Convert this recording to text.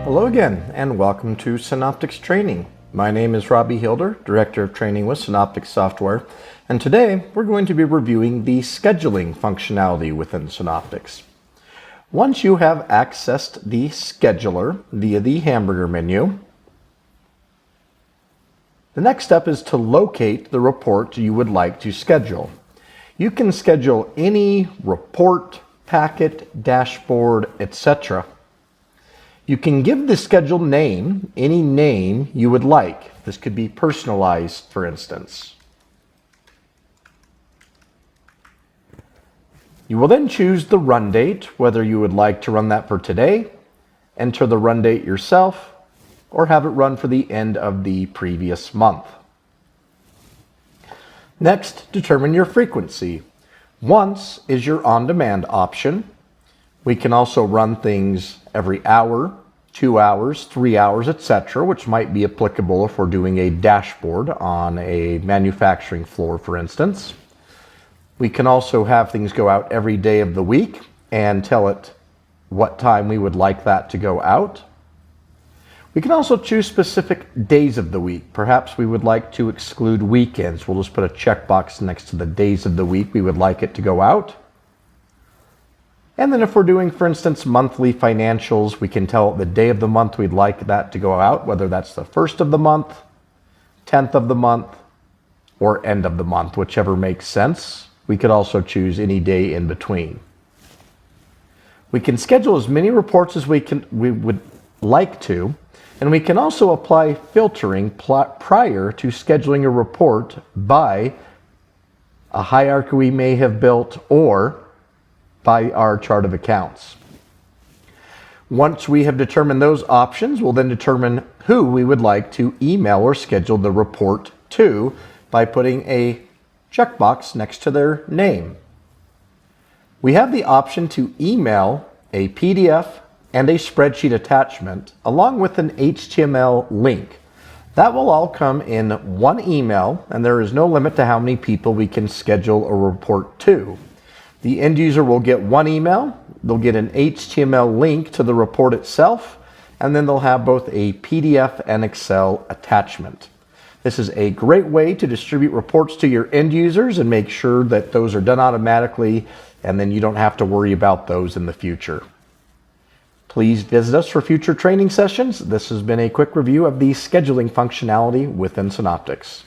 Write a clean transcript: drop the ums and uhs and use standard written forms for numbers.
Hello again, and welcome to Synoptix Training. My name is Robbie Hilder, Director of Training with Synoptix Software, and today we're going to be reviewing the scheduling functionality within Synoptix. Once you have accessed the scheduler via the hamburger menu, the next step is to locate the report you would like to schedule. You can schedule any report, packet, dashboard, etc. You can give the schedule name any name you would like. This could be personalized, for instance. You will then choose the run date, whether you would like to run that for today, enter the run date yourself, or have it run for the end of the previous month. Next, determine your frequency. Once is your on-demand option. We can also run things every hour, 2 hours, 3 hours, etc., which might be applicable if we're doing a dashboard on a manufacturing floor, for instance. We can also have things go out every day of the week and tell it what time we would like that to go out. We can also choose specific days of the week. Perhaps we would like to exclude weekends. We'll just put a checkbox next to the days of the week we would like it to go out. And then if we're doing, for instance, monthly financials, we can tell the day of the month we'd like that to go out, whether that's the 1st of the month, 10th of the month, or end of the month, whichever makes sense. We could also choose any day in between. We can schedule as many reports as we would like to, and we can also apply filtering prior to scheduling a report by a hierarchy we may have built or by our chart of accounts. Once we have determined those options, we'll then determine who we would like to email or schedule the report to by putting a checkbox next to their name. We have the option to email a PDF and a spreadsheet attachment along with an HTML link. That will all come in one email, and there is no limit to how many people we can schedule a report to. The end user will get one email, they'll get an HTML link to the report itself, and then they'll have both a PDF and Excel attachment. This is a great way to distribute reports to your end users and make sure that those are done automatically, and then you don't have to worry about those in the future. Please visit us for future training sessions. This has been a quick review of the scheduling functionality within Synoptix.